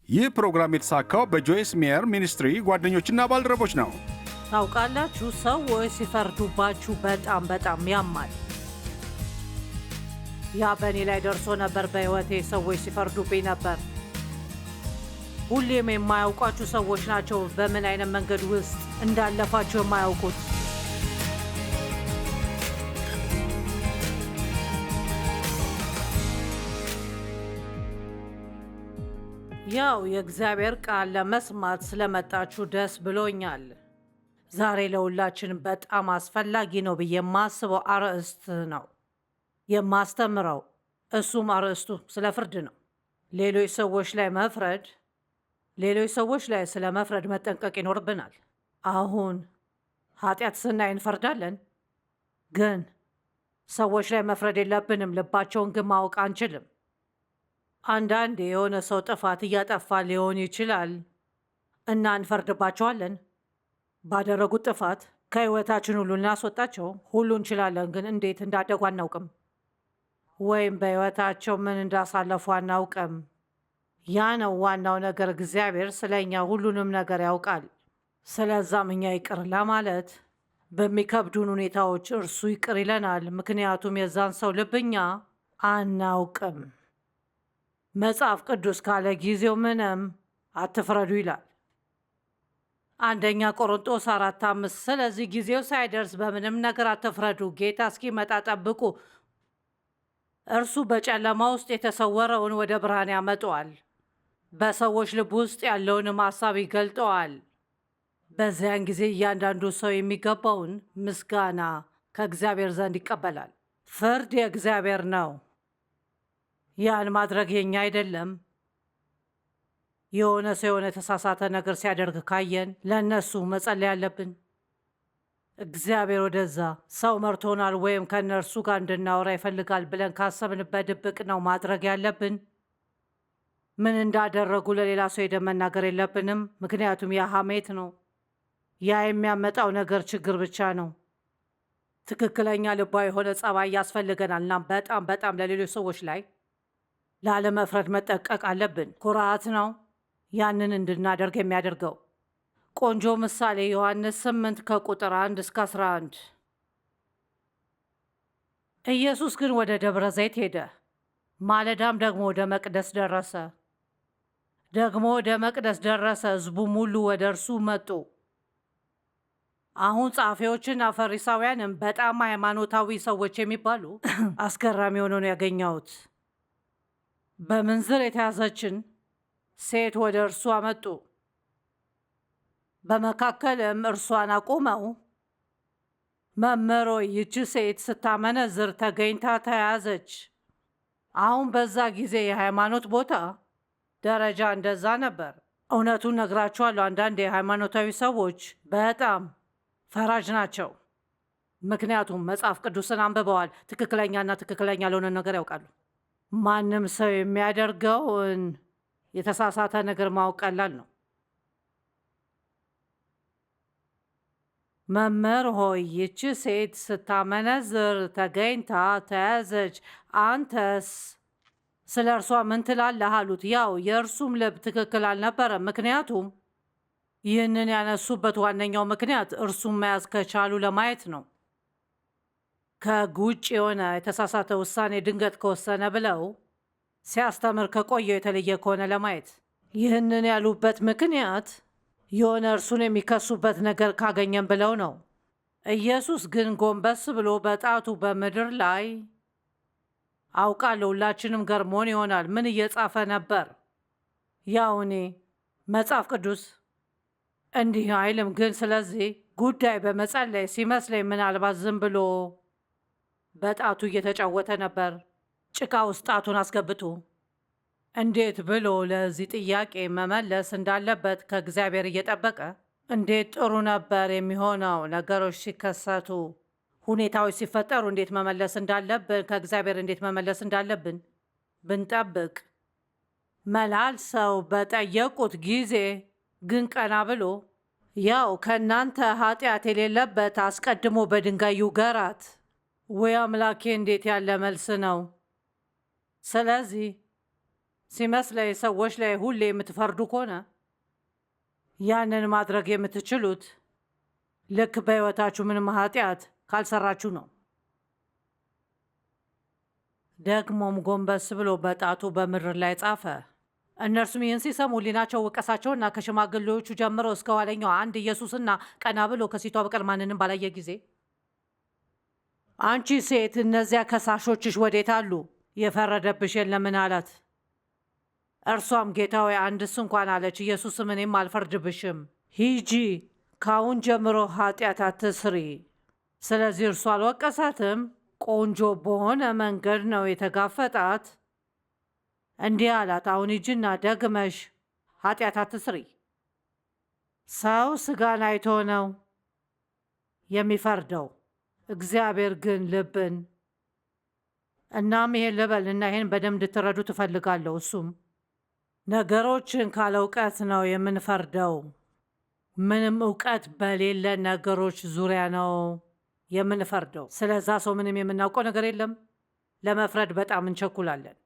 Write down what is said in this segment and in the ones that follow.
ይህ ፕሮግራም የተሳካው በጆይስ ሜየር ሚኒስትሪ ጓደኞችና ባልደረቦች ነው። ታውቃላችሁ፣ ሰዎች ሲፈርዱባችሁ በጣም ያማል። ያ በእኔ ላይ ደርሶ ነበር። በሕይወቴ ሰዎች ሲፈርዱብኝ ነበር። ሁሌም የማያውቋችሁ ሰዎች ናቸው በምን አይነት መንገድ ውስጥ እንዳለፋችሁ የማያውቁት። ያው የእግዚአብሔር ቃል ለመስማት ስለመጣችሁ ደስ ብሎኛል። ዛሬ ለሁላችን በጣም አስፈላጊ ነው ብዬ የማስበው አርዕስት ነው የማስተምረው። እሱም አርዕስቱ ስለ ፍርድ ነው። ሌሎች ሰዎች ላይ ስለ መፍረድ መጠንቀቅ ይኖርብናል። አሁን ኃጢአት ስናይ እንፈርዳለን፣ ግን ሰዎች ላይ መፍረድ የለብንም። ልባቸውን ግን ማወቅ አንችልም። አንዳንዴ የሆነ ሰው ጥፋት እያጠፋ ሊሆን ይችላል እና እንፈርድባቸዋለን። ባደረጉት ጥፋት ከህይወታችን ሁሉ እናስወጣቸው ሁሉ እንችላለን፣ ግን እንዴት እንዳደጉ አናውቅም፣ ወይም በህይወታቸው ምን እንዳሳለፉ አናውቅም። ያ ነው ዋናው ነገር። እግዚአብሔር ስለ እኛ ሁሉንም ነገር ያውቃል። ስለዛም እኛ ይቅር ለማለት በሚከብዱን ሁኔታዎች እርሱ ይቅር ይለናል፣ ምክንያቱም የዛን ሰው ልብ እኛ አናውቅም። መጽሐፍ ቅዱስ ካለ ጊዜው ምንም አትፍረዱ ይላል። አንደኛ ቆሮንጦስ 4:5 ስለዚህ ጊዜው ሳይደርስ በምንም ነገር አትፍረዱ፣ ጌታ እስኪመጣ ጠብቁ። እርሱ በጨለማ ውስጥ የተሰወረውን ወደ ብርሃን ያመጣዋል፣ በሰዎች ልብ ውስጥ ያለውንም ሐሳብ ይገልጠዋል። በዚያን ጊዜ እያንዳንዱ ሰው የሚገባውን ምስጋና ከእግዚአብሔር ዘንድ ይቀበላል። ፍርድ የእግዚአብሔር ነው። ያን ማድረግ የኛ አይደለም። የሆነ ሰው የሆነ የተሳሳተ ነገር ሲያደርግ ካየን ለእነሱ መጸለይ አለብን። እግዚአብሔር ወደዛ ሰው መርቶናል ወይም ከእነርሱ ጋር እንድናወራ ይፈልጋል ብለን ካሰብን በድብቅ ነው ማድረግ ያለብን። ምን እንዳደረጉ ለሌላ ሰው ሄደን መናገር የለብንም፣ ምክንያቱም ያ ሐሜት ነው። ያ የሚያመጣው ነገር ችግር ብቻ ነው። ትክክለኛ ልባዊ የሆነ ጸባይ ያስፈልገናል እና በጣም ለሌሎች ሰዎች ላይ ላለመፍረድ መጠንቀቅ አለብን። ኩራት ነው ያንን እንድናደርግ የሚያደርገው። ቆንጆ ምሳሌ ዮሐንስ 8 ከቁጥር 1 እስከ 11። ኢየሱስ ግን ወደ ደብረ ዘይት ሄደ፣ ማለዳም ደግሞ ወደ መቅደስ ደረሰ። ሕዝቡም ሁሉ ወደ እርሱ መጡ። አሁን ጸሐፊዎችና ፈሪሳውያንም በጣም ሃይማኖታዊ ሰዎች የሚባሉ አስገራሚ ሆኖ ነው ያገኘሁት። በምንዝር የተያዘችን ሴት ወደ እርሱ አመጡ። በመካከልም እርሷን አቁመው፣ መምህር ሆይ፣ ይህች ሴት ስታመነዝር ተገኝታ ተያዘች። አሁን በዛ ጊዜ የሃይማኖት ቦታ ደረጃ እንደዛ ነበር። እውነቱን ነግራችኋለሁ፣ አንዳንድ የሃይማኖታዊ ሰዎች በጣም ፈራጅ ናቸው፣ ምክንያቱም መጽሐፍ ቅዱስን አንብበዋል። ትክክለኛና ትክክለኛ ያልሆነ ነገር ያውቃሉ። ማንም ሰው የሚያደርገውን የተሳሳተ ነገር ማወቅ ቀላል ነው። መምህር ሆይ፣ ይህች ሴት ስታመነዝር ተገኝታ ተያዘች፣ አንተስ ስለ እርሷ ምን ትላለህ አሉት። ያው የእርሱም ልብ ትክክል አልነበረም፣ ምክንያቱም ይህንን ያነሱበት ዋነኛው ምክንያት እርሱም መያዝ ከቻሉ ለማየት ነው። ከሕግ ውጭ የሆነ የተሳሳተ ውሳኔ ድንገት ከወሰነ ብለው ሲያስተምር ከቆየው የተለየ ከሆነ ለማየት። ይህንን ያሉበት ምክንያት የሆነ እርሱን የሚከሱበት ነገር ካገኘን ብለው ነው። ኢየሱስ ግን ጎንበስ ብሎ በጣቱ በምድር ላይ አውቃለሁ፣ ሁላችንም ገርሞን ይሆናል ምን እየጻፈ ነበር? ያው እኔ መጽሐፍ ቅዱስ እንዲህ አይልም፣ ግን ስለዚህ ጉዳይ በመጸለይ ሲመስለኝ ምናልባት ዝም ብሎ በጣቱ እየተጫወተ ነበር፣ ጭቃ ውስጥ ጣቱን አስገብቶ። እንዴት ብሎ ለዚህ ጥያቄ መመለስ እንዳለበት ከእግዚአብሔር እየጠበቀ። እንዴት ጥሩ ነበር የሚሆነው ነገሮች ሲከሰቱ፣ ሁኔታዎች ሲፈጠሩ እንዴት መመለስ እንዳለብን፣ ከእግዚአብሔር እንዴት መመለስ እንዳለብን ብንጠብቅ። መላልሰው በጠየቁት ጊዜ ግን ቀና ብሎ ያው ከእናንተ ኃጢአት የሌለበት አስቀድሞ በድንጋይ ይውገራት። ወይ አምላኬ፣ እንዴት ያለ መልስ ነው! ስለዚህ ሲመስለኝ ሰዎች ላይ ሁሌ የምትፈርዱ ከሆነ ያንን ማድረግ የምትችሉት ልክ በሕይወታችሁ ምንም ኃጢአት ካልሰራችሁ ነው። ደግሞም ጎንበስ ብሎ በጣቱ በምድር ላይ ጻፈ። እነርሱም ይህን ሲሰሙ ሕሊናቸው ወቀሳቸውና ከሽማግሌዎቹ ጀምረው እስከ ኋለኛው አንድ ኢየሱስና ቀና ብሎ ከሴቷ በቀር ማንንም ባላየ ጊዜ አንቺ ሴት እነዚያ ከሳሾችሽ ወዴት አሉ? የፈረደብሽ የለምን አላት። እርሷም ጌታ ሆይ አንድስ እንኳን አለች። ኢየሱስም እኔም አልፈርድብሽም፣ ሂጂ፣ ካሁን ጀምሮ ኃጢአት አትስሪ። ስለዚህ እርሱ አልወቀሳትም። ቆንጆ በሆነ መንገድ ነው የተጋፈጣት። እንዲህ አላት፣ አሁን ሂጂና ደግመሽ ኃጢአት አትስሪ። ሰው ሥጋን አይቶ ነው የሚፈርደው፣ እግዚአብሔር ግን ልብን። እናም ይሄን ልበል እና ይሄን በደንብ እንድትረዱ ትፈልጋለሁ። እሱም ነገሮችን ካለ እውቀት ነው የምንፈርደው። ምንም እውቀት በሌለ ነገሮች ዙሪያ ነው የምንፈርደው። ስለዛ ሰው ምንም የምናውቀው ነገር የለም። ለመፍረድ በጣም እንቸኩላለን።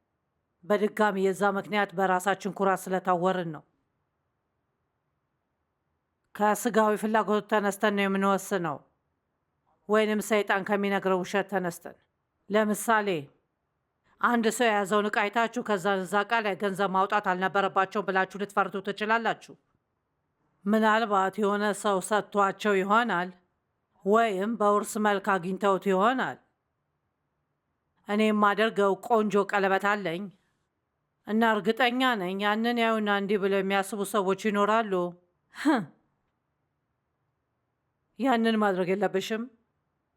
በድጋሚ የዛ ምክንያት በራሳችን ኩራት ስለታወርን ነው። ከስጋዊ ፍላጎት ተነስተን ነው የምንወስነው፣ ወይንም ሰይጣን ከሚነግረው ውሸት ተነስተን። ለምሳሌ አንድ ሰው የያዘውን ዕቃ አይታችሁ ከዛ እዛ ዕቃ ላይ ገንዘብ ማውጣት አልነበረባቸውም ብላችሁ ልትፈርዱ ትችላላችሁ። ምናልባት የሆነ ሰው ሰጥቷቸው ይሆናል፣ ወይም በውርስ መልክ አግኝተውት ይሆናል። እኔ የማደርገው ቆንጆ ቀለበት አለኝ እና እርግጠኛ ነኝ ያንን ያዩና እንዲህ ብለው የሚያስቡ ሰዎች ይኖራሉ። ያንን ማድረግ የለብሽም።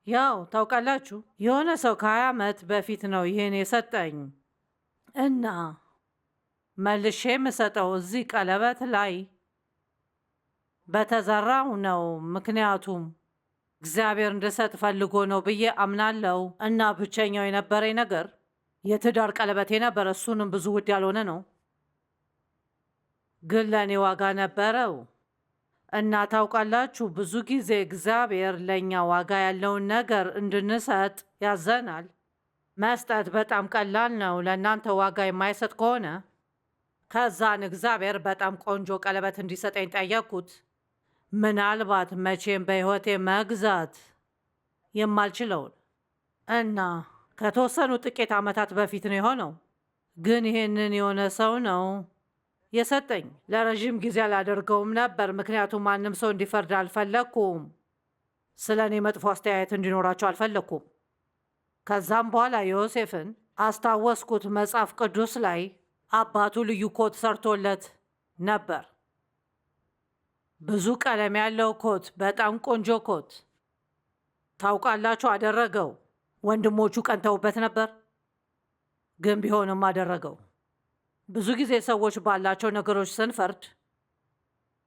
ያው ታውቃላችሁ፣ የሆነ ሰው ከ20 ዓመት በፊት ነው ይህን የሰጠኝ እና መልሼ የምሰጠው እዚህ ቀለበት ላይ በተዘራው ነው። ምክንያቱም እግዚአብሔር እንድሰጥ ፈልጎ ነው ብዬ አምናለው። እና ብቸኛው የነበረኝ ነገር የትዳር ቀለበቴ ነበር። እሱንም ብዙ ውድ ያልሆነ ነው፣ ግን ለእኔ ዋጋ ነበረው። እና ታውቃላችሁ፣ ብዙ ጊዜ እግዚአብሔር ለእኛ ዋጋ ያለውን ነገር እንድንሰጥ ያዘናል። መስጠት በጣም ቀላል ነው ለእናንተ ዋጋ የማይሰጥ ከሆነ። ከዛን እግዚአብሔር በጣም ቆንጆ ቀለበት እንዲሰጠኝ ጠየቅኩት። ምናልባት መቼም በሕይወቴ መግዛት የማልችለውን እና ከተወሰኑ ጥቂት ዓመታት በፊት ነው የሆነው። ግን ይሄንን የሆነ ሰው ነው የሰጠኝ። ለረዥም ጊዜ አላደርገውም ነበር፣ ምክንያቱም ማንም ሰው እንዲፈርድ አልፈለግኩም። ስለ እኔ መጥፎ አስተያየት እንዲኖራቸው አልፈለግኩም። ከዛም በኋላ ዮሴፍን አስታወስኩት። መጽሐፍ ቅዱስ ላይ አባቱ ልዩ ኮት ሰርቶለት ነበር። ብዙ ቀለም ያለው ኮት፣ በጣም ቆንጆ ኮት። ታውቃላችሁ፣ አደረገው። ወንድሞቹ ቀንተውበት ነበር፣ ግን ቢሆንም አደረገው። ብዙ ጊዜ ሰዎች ባላቸው ነገሮች ስንፈርድ፣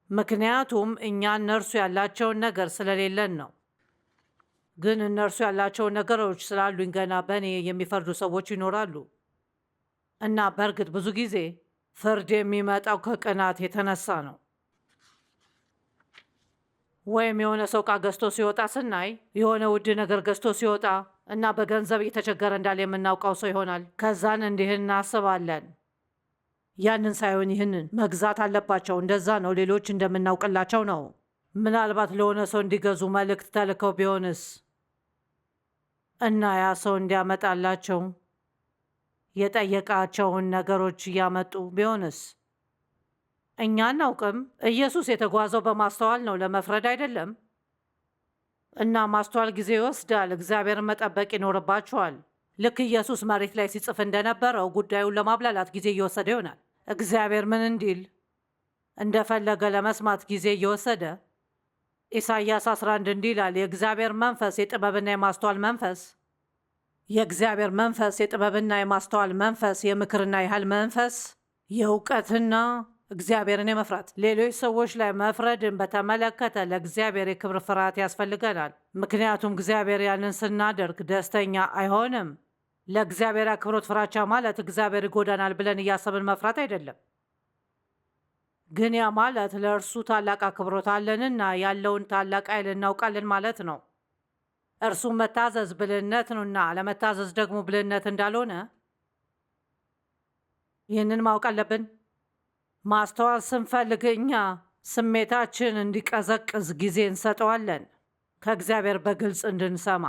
ምክንያቱም እኛ እነርሱ ያላቸውን ነገር ስለሌለን ነው። ግን እነርሱ ያላቸውን ነገሮች ስላሉኝ ገና በእኔ የሚፈርዱ ሰዎች ይኖራሉ። እና በእርግጥ ብዙ ጊዜ ፍርድ የሚመጣው ከቅናት የተነሳ ነው። ወይም የሆነ ሰው ዕቃ ገዝቶ ሲወጣ ስናይ፣ የሆነ ውድ ነገር ገዝቶ ሲወጣ እና በገንዘብ እየተቸገረ እንዳለ የምናውቀው ሰው ይሆናል። ከዛን እንዲህ እናስባለን፣ ያንን ሳይሆን ይህንን መግዛት አለባቸው። እንደዛ ነው፣ ሌሎች እንደምናውቅላቸው ነው። ምናልባት ለሆነ ሰው እንዲገዙ መልእክት ተልከው ቢሆንስ እና ያ ሰው እንዲያመጣላቸው የጠየቃቸውን ነገሮች እያመጡ ቢሆንስ? እኛ አናውቅም። ኢየሱስ የተጓዘው በማስተዋል ነው፣ ለመፍረድ አይደለም። እና ማስተዋል ጊዜ ይወስዳል። እግዚአብሔርን መጠበቅ ይኖርባችኋል። ልክ ኢየሱስ መሬት ላይ ሲጽፍ እንደነበረው ጉዳዩን ለማብላላት ጊዜ እየወሰደ ይሆናል። እግዚአብሔር ምን እንዲል እንደፈለገ ለመስማት ጊዜ እየወሰደ። ኢሳይያስ 11 እንዲህ ይላል፣ የእግዚአብሔር መንፈስ የጥበብና የማስተዋል መንፈስ፣ የእግዚአብሔር መንፈስ የጥበብና የማስተዋል መንፈስ፣ የምክርና የኃይል መንፈስ፣ የእውቀትና እግዚአብሔርን የመፍራት። ሌሎች ሰዎች ላይ መፍረድን በተመለከተ ለእግዚአብሔር የክብር ፍርሃት ያስፈልገናል። ምክንያቱም እግዚአብሔር ያንን ስናደርግ ደስተኛ አይሆንም። ለእግዚአብሔር አክብሮት ፍራቻ ማለት እግዚአብሔር ይጎዳናል ብለን እያሰብን መፍራት አይደለም። ግን ያ ማለት ለእርሱ ታላቅ አክብሮት አለንና ያለውን ታላቅ ኃይል እናውቃለን ማለት ነው። እርሱም መታዘዝ ብልህነት ነውና አለመታዘዝ ደግሞ ብልህነት እንዳልሆነ ይህንን ማወቅ አለብን። ማስተዋል ስንፈልግ እኛ ስሜታችን እንዲቀዘቅዝ ጊዜ እንሰጠዋለን፣ ከእግዚአብሔር በግልጽ እንድንሰማ።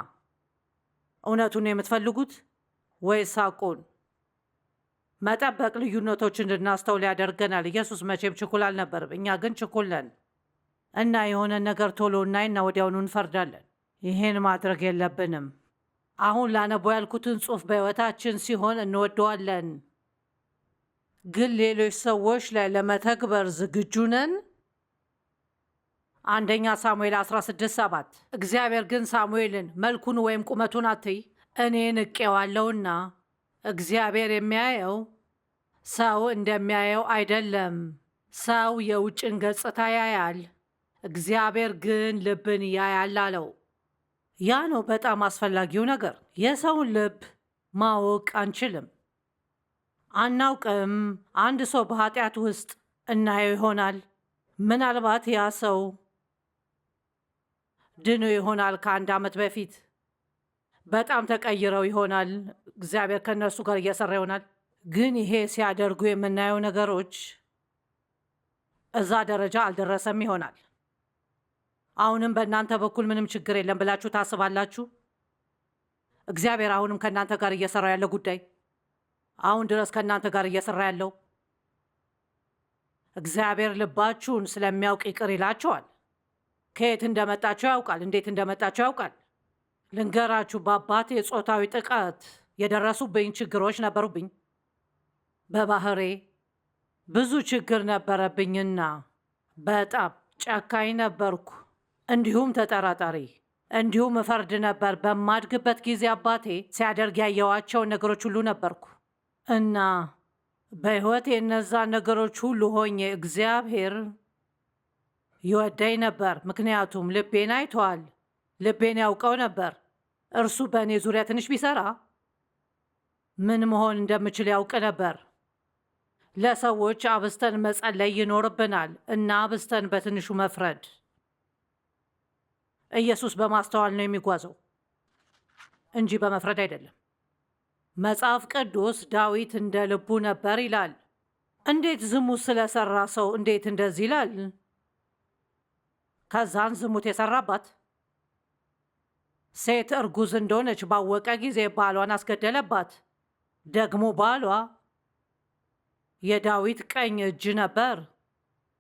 እውነቱን የምትፈልጉት ወይስ ሐቁን? መጠበቅ ልዩነቶች እንድናስተውል ያደርገናል። ኢየሱስ መቼም ችኩል አልነበርም፣ እኛ ግን ችኩል ነን እና የሆነ ነገር ቶሎ እናይና ወዲያውኑ እንፈርዳለን። ይህን ማድረግ የለብንም። አሁን ላነበው ያልኩትን ጽሑፍ በሕይወታችን ሲሆን እንወደዋለን፣ ግን ሌሎች ሰዎች ላይ ለመተግበር ዝግጁ ነን? አንደኛ ሳሙኤል 16:7 እግዚአብሔር ግን ሳሙኤልን መልኩን ወይም ቁመቱን አትይ፣ እኔ ንቄዋለሁና እግዚአብሔር የሚያየው ሰው እንደሚያየው አይደለም። ሰው የውጭን ገጽታ ያያል፣ እግዚአብሔር ግን ልብን ያያል አለው። ያ ነው በጣም አስፈላጊው ነገር። የሰውን ልብ ማወቅ አንችልም፣ አናውቅም። አንድ ሰው በኃጢአት ውስጥ እናየው ይሆናል። ምናልባት ያ ሰው ድኖ ይሆናል። ከአንድ ዓመት በፊት በጣም ተቀይረው ይሆናል። እግዚአብሔር ከእነርሱ ጋር እየሰራ ይሆናል። ግን ይሄ ሲያደርጉ የምናየው ነገሮች እዛ ደረጃ አልደረሰም ይሆናል። አሁንም በእናንተ በኩል ምንም ችግር የለም ብላችሁ ታስባላችሁ? እግዚአብሔር አሁንም ከእናንተ ጋር እየሰራ ያለ ጉዳይ አሁን ድረስ ከእናንተ ጋር እየሰራ ያለው እግዚአብሔር ልባችሁን ስለሚያውቅ ይቅር ይላችኋል። ከየት እንደመጣችሁ ያውቃል። እንዴት እንደመጣችሁ ያውቃል። ልንገራችሁ፣ በአባቴ ጾታዊ ጥቃት የደረሱብኝ ችግሮች ነበሩብኝ። በባህሬ ብዙ ችግር ነበረብኝና በጣም ጨካኝ ነበርኩ፣ እንዲሁም ተጠራጣሪ፣ እንዲሁም እፈርድ ነበር። በማድግበት ጊዜ አባቴ ሲያደርግ ያየዋቸውን ነገሮች ሁሉ ነበርኩ እና በሕይወቴ የነዛ ነገሮች ሁሉ ሆኜ እግዚአብሔር ይወደኝ ነበር፣ ምክንያቱም ልቤን አይተዋል። ልቤን ያውቀው ነበር። እርሱ በእኔ ዙሪያ ትንሽ ቢሰራ ምን መሆን እንደምችል ያውቅ ነበር። ለሰዎች አብስተን መጸለይ ይኖርብናል እና አብስተን በትንሹ መፍረድ። ኢየሱስ በማስተዋል ነው የሚጓዘው እንጂ በመፍረድ አይደለም። መጽሐፍ ቅዱስ ዳዊት እንደ ልቡ ነበር ይላል። እንዴት ዝሙት ስለሰራ ሰው እንዴት እንደዚህ ይላል? ከዛን ዝሙት የሰራባት ሴት እርጉዝ እንደሆነች ባወቀ ጊዜ ባሏን አስገደለባት። ደግሞ ባሏ የዳዊት ቀኝ እጅ ነበር።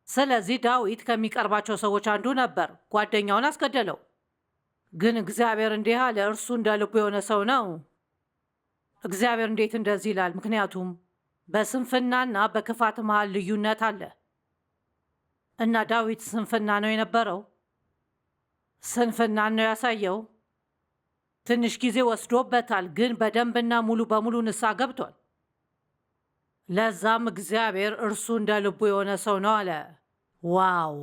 ስለዚህ ዳዊት ከሚቀርባቸው ሰዎች አንዱ ነበር። ጓደኛውን አስገደለው። ግን እግዚአብሔር እንዲህ አለ፣ እርሱ እንደ ልቡ የሆነ ሰው ነው። እግዚአብሔር እንዴት እንደዚህ ይላል? ምክንያቱም በስንፍናና በክፋት መሃል ልዩነት አለ እና ዳዊት ስንፍና ነው የነበረው። ስንፍናን ነው ያሳየው። ትንሽ ጊዜ ወስዶበታል፣ ግን በደንብና ሙሉ በሙሉ ንስሐ ገብቷል። ለዛም እግዚአብሔር እርሱ እንደ ልቡ የሆነ ሰው ነው አለ። ዋው!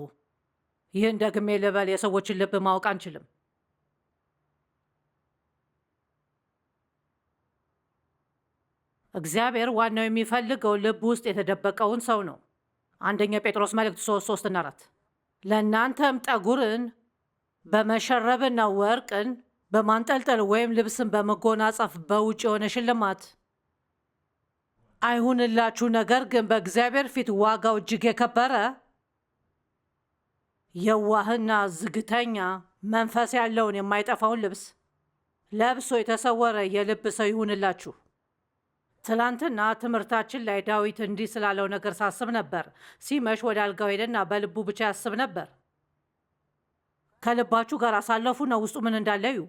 ይህን ደግሜ ልበል፣ የሰዎችን ልብ ማወቅ አንችልም። እግዚአብሔር ዋናው የሚፈልገው ልብ ውስጥ የተደበቀውን ሰው ነው። አንደኛ ጴጥሮስ መልእክት 3:3-4 ለእናንተም ጠጉርን በመሸረብና ወርቅን በማንጠልጠል ወይም ልብስን በመጎናጸፍ በውጭ የሆነ ሽልማት አይሁንላችሁ፣ ነገር ግን በእግዚአብሔር ፊት ዋጋው እጅግ የከበረ የዋህና ዝግተኛ መንፈስ ያለውን የማይጠፋውን ልብስ ለብሶ የተሰወረ የልብ ሰው ይሁንላችሁ። ትላንትና ትምህርታችን ላይ ዳዊት እንዲህ ስላለው ነገር ሳስብ ነበር። ሲመሽ ወደ አልጋው ሄደና በልቡ ብቻ ያስብ ነበር። ከልባችሁ ጋር አሳለፉና ውስጡ ምን እንዳለዩ።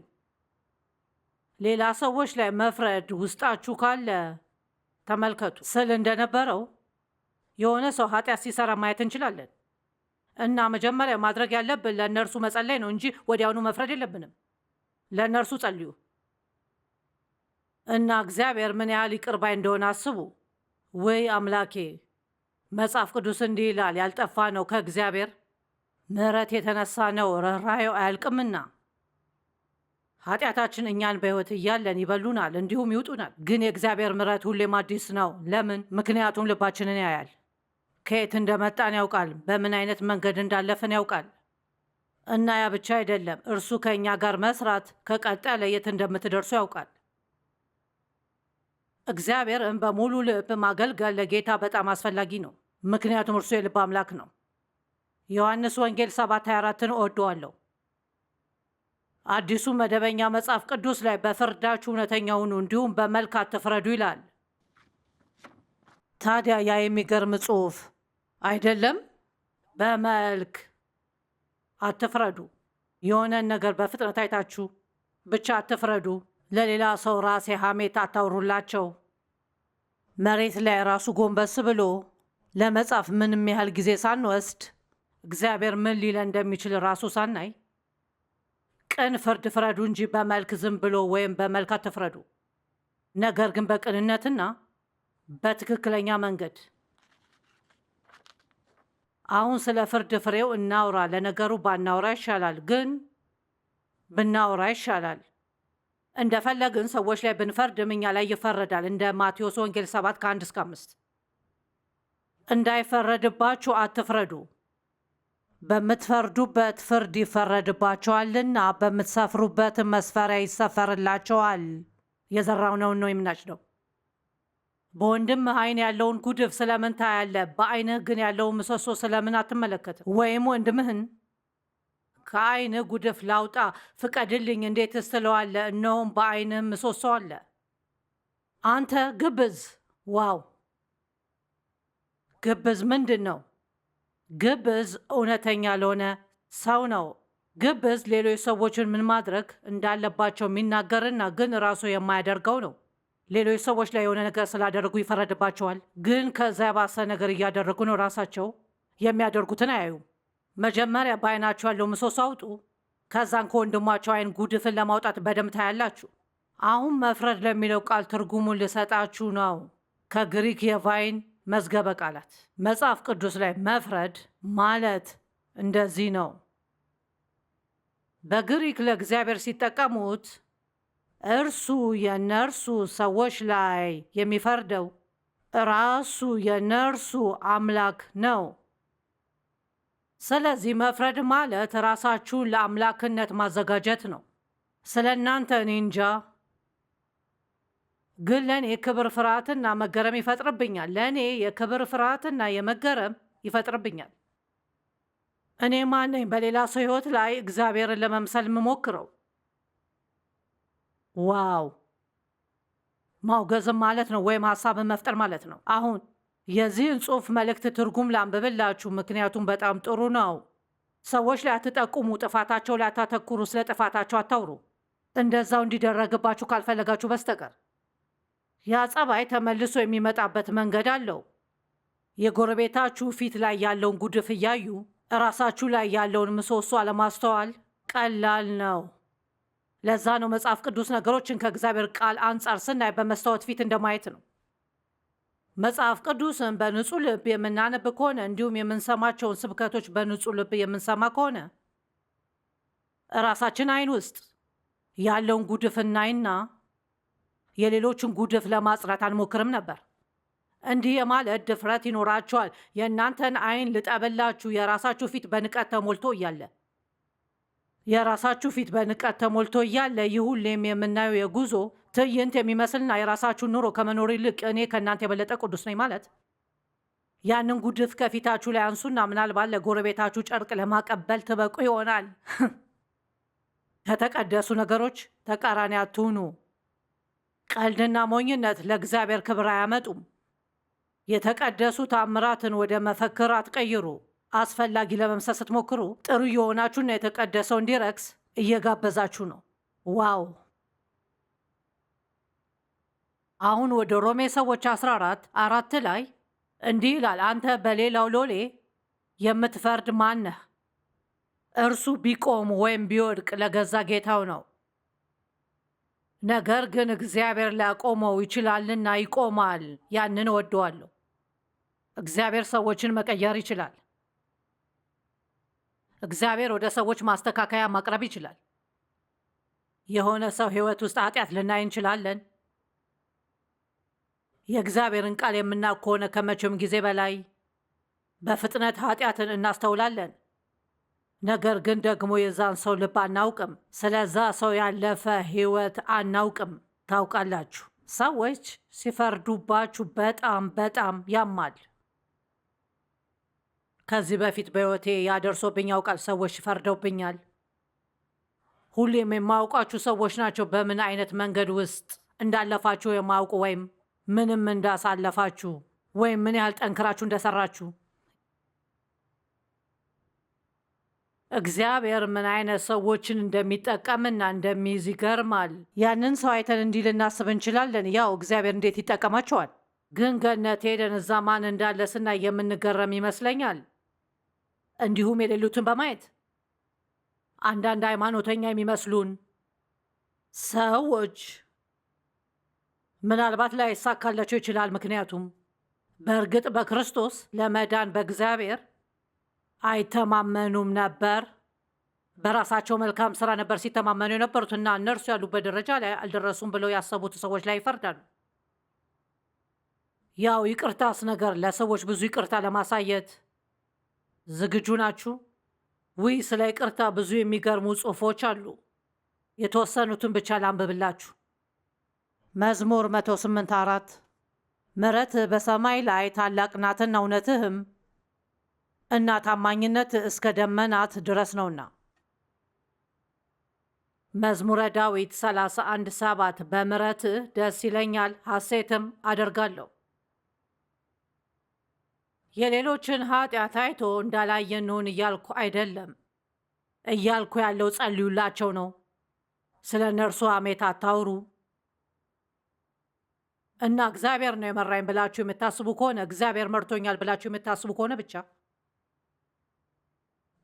ሌላ ሰዎች ላይ መፍረድ ውስጣችሁ ካለ ተመልከቱ። ስል እንደነበረው የሆነ ሰው ኃጢአት ሲሰራ ማየት እንችላለን እና መጀመሪያ ማድረግ ያለብን ለእነርሱ መጸለይ ነው እንጂ ወዲያውኑ መፍረድ የለብንም። ለእነርሱ ጸልዩ እና እግዚአብሔር ምን ያህል ይቅር ባይ እንደሆነ አስቡ። ወይ አምላኬ፣ መጽሐፍ ቅዱስ እንዲህ ይላል፣ ያልጠፋ ነው ከእግዚአብሔር ምሕረት የተነሳ ነው፣ ርኅራኄው አያልቅምና። ኃጢአታችን እኛን በሕይወት እያለን ይበሉናል፣ እንዲሁም ይውጡናል። ግን የእግዚአብሔር ምሕረት ሁሌም አዲስ ነው። ለምን? ምክንያቱም ልባችንን ያያል። ከየት እንደመጣን ያውቃል። በምን አይነት መንገድ እንዳለፍን ያውቃል። እና ያ ብቻ አይደለም፣ እርሱ ከእኛ ጋር መስራት ከቀጠለ የት እንደምትደርሱ ያውቃል። እግዚአብሔርን በሙሉ ልብ ማገልገል ለጌታ በጣም አስፈላጊ ነው፣ ምክንያቱም እርሱ የልብ አምላክ ነው። ዮሐንስ ወንጌል 7:24ን እወደዋለሁ። አዲሱ መደበኛ መጽሐፍ ቅዱስ ላይ በፍርዳችሁ እውነተኛ ሁኑ፣ እንዲሁም በመልክ አትፍረዱ ይላል። ታዲያ ያ የሚገርም ጽሑፍ አይደለም? በመልክ አትፍረዱ። የሆነን ነገር በፍጥነት አይታችሁ ብቻ አትፍረዱ። ለሌላ ሰው ራሴ ሐሜት አታውሩላቸው። መሬት ላይ ራሱ ጎንበስ ብሎ ለመጻፍ ምንም ያህል ጊዜ ሳንወስድ እግዚአብሔር ምን ሊለን እንደሚችል ራሱ ሳናይ ቅን ፍርድ ፍረዱ እንጂ በመልክ ዝም ብሎ ወይም በመልክ አትፍረዱ። ነገር ግን በቅንነትና በትክክለኛ መንገድ። አሁን ስለ ፍርድ ፍሬው እናውራ። ለነገሩ ባናውራ ይሻላል፣ ግን ብናውራ ይሻላል። እንደፈለግን ሰዎች ላይ ብንፈርድም እኛ ላይ ይፈረዳል። እንደ ማቴዎስ ወንጌል 7:1-5 እንዳይፈረድባችሁ አትፍረዱ፣ በምትፈርዱበት ፍርድ ይፈረድባቸዋልና በምትሰፍሩበት መስፈሪያ ይሰፈርላቸዋል። የዘራነውን ነው የምናጭደው። በወንድምህ ዓይን ያለውን ጉድፍ ስለምን ታያለህ? በዓይንህ ግን ያለውን ምሰሶ ስለምን አትመለከትም? ወይም ወንድምህን ከዓይንህ ጉድፍ ላውጣ ፍቀድልኝ እንዴትስ ትለዋለህ? እነሆም በዓይንህ ምሰሶ አለ። አንተ ግብዝ! ዋው! ግብዝ ምንድን ነው? ግብዝ እውነተኛ ለሆነ ሰው ነው። ግብዝ ሌሎች ሰዎችን ምን ማድረግ እንዳለባቸው የሚናገርና ግን ራሱ የማያደርገው ነው። ሌሎች ሰዎች ላይ የሆነ ነገር ስላደረጉ ይፈረድባቸዋል፣ ግን ከዛ የባሰ ነገር እያደረጉ ነው። ራሳቸው የሚያደርጉትን አያዩም። መጀመሪያ በዓይናችሁ ያለው ምሰሶ አውጡ፣ ከዛን ከወንድማቸው ዓይን ጉድፍን ለማውጣት በደንብ ታያላችሁ። አሁን መፍረድ ለሚለው ቃል ትርጉሙን ልሰጣችሁ ነው። ከግሪክ የቫይን መዝገበ ቃላት መጽሐፍ ቅዱስ ላይ መፍረድ ማለት እንደዚህ ነው። በግሪክ ለእግዚአብሔር ሲጠቀሙት እርሱ የነርሱ ሰዎች ላይ የሚፈርደው ራሱ የነርሱ አምላክ ነው። ስለዚህ መፍረድ ማለት ራሳችሁን ለአምላክነት ማዘጋጀት ነው። ስለ እናንተ እኔ እንጃ፣ ግን ለእኔ ክብር ፍርሃትና መገረም ይፈጥርብኛል። ለእኔ የክብር ፍርሃትና የመገረም ይፈጥርብኛል። እኔ ማነኝ በሌላ ሰው ሕይወት ላይ እግዚአብሔርን ለመምሰል የምሞክረው? ዋው! ማውገዝም ማለት ነው፣ ወይም ሀሳብን መፍጠር ማለት ነው። አሁን የዚህን ጽሑፍ መልእክት ትርጉም ላንብብላችሁ፣ ምክንያቱም በጣም ጥሩ ነው። ሰዎች ላይ አትጠቁሙ፣ ጥፋታቸው ላይ አታተኩሩ፣ ስለ ጥፋታቸው አታውሩ፣ እንደዛው እንዲደረግባችሁ ካልፈለጋችሁ በስተቀር። ያ ጸባይ ተመልሶ የሚመጣበት መንገድ አለው። የጎረቤታችሁ ፊት ላይ ያለውን ጉድፍ እያዩ እራሳችሁ ላይ ያለውን ምሰሶ አለማስተዋል ቀላል ነው። ለዛ ነው መጽሐፍ ቅዱስ ነገሮችን ከእግዚአብሔር ቃል አንጻር ስናይ በመስታወት ፊት እንደማየት ነው። መጽሐፍ ቅዱስን በንጹህ ልብ የምናነብ ከሆነ እንዲሁም የምንሰማቸውን ስብከቶች በንጹህ ልብ የምንሰማ ከሆነ እራሳችን ዓይን ውስጥ ያለውን ጉድፍ እናይና የሌሎችን ጉድፍ ለማጽዳት አንሞክርም ነበር። እንዲህ የማለት ድፍረት ይኖራቸዋል። የእናንተን ዓይን ልጠብላችሁ። የራሳችሁ ፊት በንቀት ተሞልቶ እያለ ይህ ሁሌም የምናየው የጉዞ ትዕይንት የሚመስልና የራሳችሁን ኑሮ ከመኖር ይልቅ እኔ ከእናንተ የበለጠ ቅዱስ ነኝ ማለት። ያንን ጉድፍ ከፊታችሁ ላይ አንሱና ምናልባት ለጎረቤታችሁ ጨርቅ ለማቀበል ትበቁ ይሆናል። ከተቀደሱ ነገሮች ተቃራኒ አትሁኑ። ቀልድና ሞኝነት ለእግዚአብሔር ክብር አያመጡም። የተቀደሱ ታምራትን ወደ መፈክር አትቀይሩ። አስፈላጊ ለመምሰል ስትሞክሩ ጥሩ የሆናችሁና የተቀደሰው እንዲረክስ እየጋበዛችሁ ነው። ዋው! አሁን ወደ ሮሜ ሰዎች 14:4 ላይ እንዲህ ይላል፣ አንተ በሌላው ሎሌ የምትፈርድ ማን ነህ? እርሱ ቢቆም ወይም ቢወድቅ ለገዛ ጌታው ነው። ነገር ግን እግዚአብሔር ሊያቆመው ይችላልና ይቆማል። ያንን እወደዋለሁ። እግዚአብሔር ሰዎችን መቀየር ይችላል። እግዚአብሔር ወደ ሰዎች ማስተካከያ ማቅረብ ይችላል። የሆነ ሰው ሕይወት ውስጥ ኃጢአት ልናይ እንችላለን። የእግዚአብሔርን ቃል የምናውቅ ከሆነ ከመቼም ጊዜ በላይ በፍጥነት ኃጢአትን እናስተውላለን። ነገር ግን ደግሞ የዛን ሰው ልብ አናውቅም። ስለዛ ሰው ያለፈ ሕይወት አናውቅም። ታውቃላችሁ፣ ሰዎች ሲፈርዱባችሁ በጣም በጣም ያማል። ከዚህ በፊት በሕይወቴ ያደርሶብኝ ያውቃል። ሰዎች ፈርደውብኛል። ሁሌም የማያውቋችሁ ሰዎች ናቸው በምን አይነት መንገድ ውስጥ እንዳለፋችሁ የማያውቁ ወይም ምንም እንዳሳለፋችሁ ወይም ምን ያህል ጠንክራችሁ እንደሰራችሁ። እግዚአብሔር ምን አይነት ሰዎችን እንደሚጠቀምና እንደሚይዝ ይገርማል። ያንን ሰው አይተን እንዲህ ልናስብ እንችላለን፣ ያው እግዚአብሔር እንዴት ይጠቀማቸዋል። ግን ገነት ሄደን እዛ ማን እንዳለ ስናይ የምንገረም ይመስለኛል። እንዲሁም የሌሉትን በማየት አንዳንድ ሃይማኖተኛ የሚመስሉን ሰዎች ምናልባት ላይሳካላቸው ይችላል። ምክንያቱም በእርግጥ በክርስቶስ ለመዳን በእግዚአብሔር አይተማመኑም ነበር። በራሳቸው መልካም ስራ ነበር ሲተማመኑ የነበሩት እና እነርሱ ያሉበት ደረጃ ላይ አልደረሱም ብለው ያሰቡት ሰዎች ላይ ይፈርዳሉ። ያው ይቅርታስ ነገር ለሰዎች ብዙ ይቅርታ ለማሳየት ዝግጁ ናችሁ? ውይ ስለ ይቅርታ ብዙ የሚገርሙ ጽሑፎች አሉ። የተወሰኑትን ብቻ ላንብብላችሁ። መዝሙር 108:4 ምሕረትህ በሰማይ ላይ ታላቅ ናትና እውነትህም እና ታማኝነት እስከ ደመናት ድረስ ነውና። መዝሙረ ዳዊት 31:7 በምሕረትህ ደስ ይለኛል ሐሴትም አደርጋለሁ። የሌሎችን ኃጢአት አይቶ እንዳላየ እንሁን እያልኩ አይደለም። እያልኩ ያለው ጸልዩላቸው ነው። ስለ እነርሱ ሐሜት አታውሩ እና እግዚአብሔር ነው የመራኝ ብላችሁ የምታስቡ ከሆነ እግዚአብሔር መርቶኛል ብላችሁ የምታስቡ ከሆነ ብቻ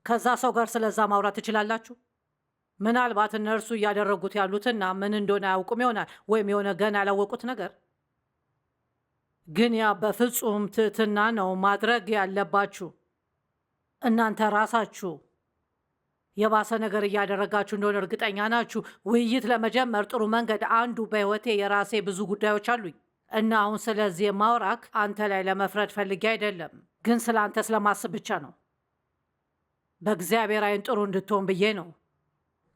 ከዛ ሰው ጋር ስለዛ ማውራት ትችላላችሁ። ምናልባት እነርሱ እያደረጉት ያሉትና ምን እንደሆነ አያውቁም ይሆናል ወይም የሆነ ገና ያላወቁት ነገር፣ ግን ያ በፍጹም ትህትና ነው ማድረግ ያለባችሁ። እናንተ ራሳችሁ የባሰ ነገር እያደረጋችሁ እንደሆነ እርግጠኛ ናችሁ። ውይይት ለመጀመር ጥሩ መንገድ አንዱ በሕይወቴ የራሴ ብዙ ጉዳዮች አሉኝ እና አሁን ስለዚህ የማውራክ አንተ ላይ ለመፍረድ ፈልጌ አይደለም፣ ግን ስለ አንተ ስለማስብ ብቻ ነው። በእግዚአብሔር ዓይን ጥሩ እንድትሆን ብዬ ነው።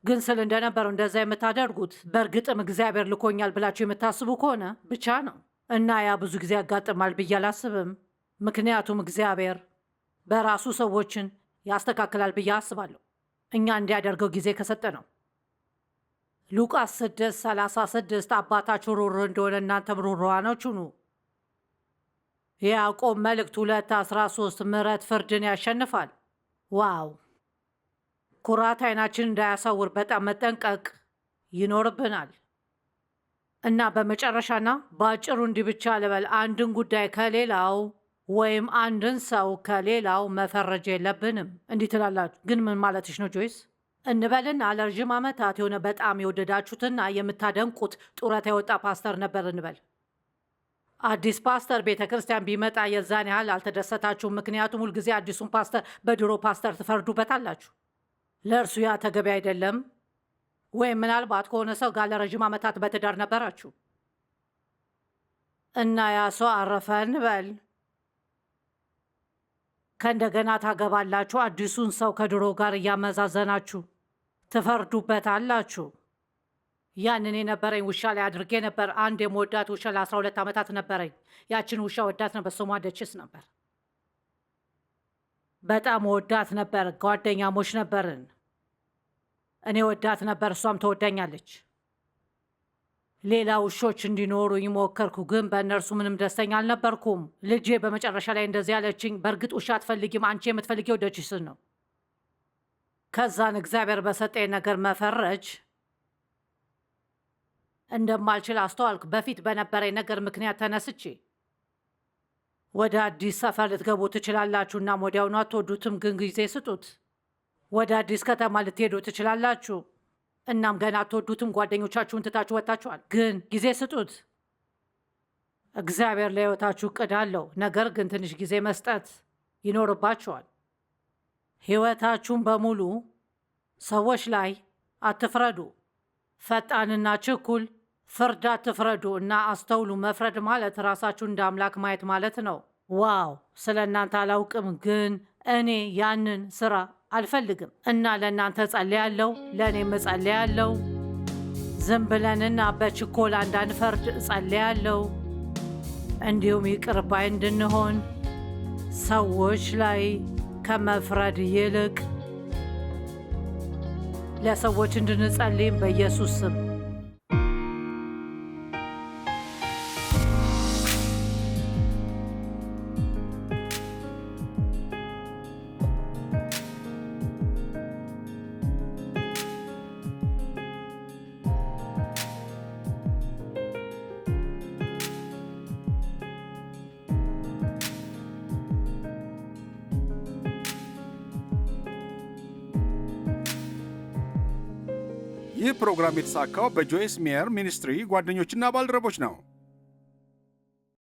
ግን ስል እንደነበረው እንደዛ የምታደርጉት በእርግጥም እግዚአብሔር ልኮኛል ብላችሁ የምታስቡ ከሆነ ብቻ ነው እና ያ ብዙ ጊዜ ያጋጥማል ብዬ አላስብም። ምክንያቱም እግዚአብሔር በራሱ ሰዎችን ያስተካክላል ብዬ አስባለሁ እኛ እንዲያደርገው ጊዜ ከሰጠ ነው። ሉቃስ 6:36 አባታችሁ ሩህሩህ እንደሆነ እናንተም ሩህሩሃኖች ሁኑ። የያዕቆብ መልእክት 2:13 ምሕረት ፍርድን ያሸንፋል። ዋው! ኩራት አይናችን እንዳያሳውር በጣም መጠንቀቅ ይኖርብናል። እና በመጨረሻና በአጭሩ እንዲህ ብቻ ልበል፣ አንድን ጉዳይ ከሌላው ወይም አንድን ሰው ከሌላው መፈረጅ የለብንም። እንዲህ ትላላችሁ፣ ግን ምን ማለትሽ ነው ጆይስ? እንበልና ለረዥም ዓመታት የሆነ በጣም የወደዳችሁትና የምታደንቁት ጡረታ የወጣ ፓስተር ነበር እንበል። አዲስ ፓስተር ቤተ ክርስቲያን ቢመጣ የዛን ያህል አልተደሰታችሁም። ምክንያቱም ሁልጊዜ አዲሱን ፓስተር በድሮ ፓስተር ትፈርዱበታላችሁ። ለእርሱ ያ ተገቢ አይደለም። ወይም ምናልባት ከሆነ ሰው ጋር ለረዥም ዓመታት በትዳር ነበራችሁ እና ያ ሰው አረፈ እንበል። ከእንደገና ታገባላችሁ። አዲሱን ሰው ከድሮ ጋር እያመዛዘናችሁ ትፈርዱበታላችሁ። ያንን የነበረኝ ውሻ ላይ አድርጌ ነበር። አንድ የመወዳት ውሻ ለ12 ዓመታት ነበረኝ። ያችን ውሻ ወዳት ነበር። ስሟ ደችስ ነበር። በጣም ወዳት ነበር። ጓደኛሞች ነበርን። እኔ ወዳት ነበር፣ እሷም ተወዳኛለች። ሌላ ውሾች እንዲኖሩኝ ሞከርኩ፣ ግን በእነርሱ ምንም ደስተኛ አልነበርኩም። ልጄ በመጨረሻ ላይ እንደዚህ ያለችኝ፣ በእርግጥ ውሻ አትፈልጊም፣ አንቺ የምትፈልጊው ደችስን ነው። ከዛን እግዚአብሔር በሰጠኝ ነገር መፈረጅ እንደማልችል አስተዋልኩ። በፊት በነበረኝ ነገር ምክንያት ተነስቼ ወደ አዲስ ሰፈር ልትገቡ ትችላላችሁ፣ እናም ወዲያውኑ አትወዱትም፣ ግን ጊዜ ስጡት። ወደ አዲስ ከተማ ልትሄዱ ትችላላችሁ፣ እናም ገና አትወዱትም። ጓደኞቻችሁን ትታችሁ ወጥታችኋል፣ ግን ጊዜ ስጡት። እግዚአብሔር ለሕይወታችሁ እቅድ አለው፣ ነገር ግን ትንሽ ጊዜ መስጠት ይኖርባችኋል። ሕይወታችሁን በሙሉ ሰዎች ላይ አትፍረዱ። ፈጣንና ችኩል ፍርድ አትፍረዱ እና አስተውሉ። መፍረድ ማለት ራሳችሁን እንደ አምላክ ማየት ማለት ነው። ዋው! ስለ እናንተ አላውቅም፣ ግን እኔ ያንን ስራ አልፈልግም እና ለእናንተ ጸልያለሁ፣ ለእኔም ጸልያለሁ። ዝም ብለንና በችኮላ እንዳንፈርድ እጸልያለሁ። እንዲሁም ይቅር ባይ እንድንሆን ሰዎች ላይ ከመፍረድ ይልቅ ለሰዎች እንድንጸልይም በኢየሱስ ስም። ይህ ፕሮግራም የተሳካው በጆይስ ሜየር ሚኒስትሪ ጓደኞችና ባልደረቦች ነው።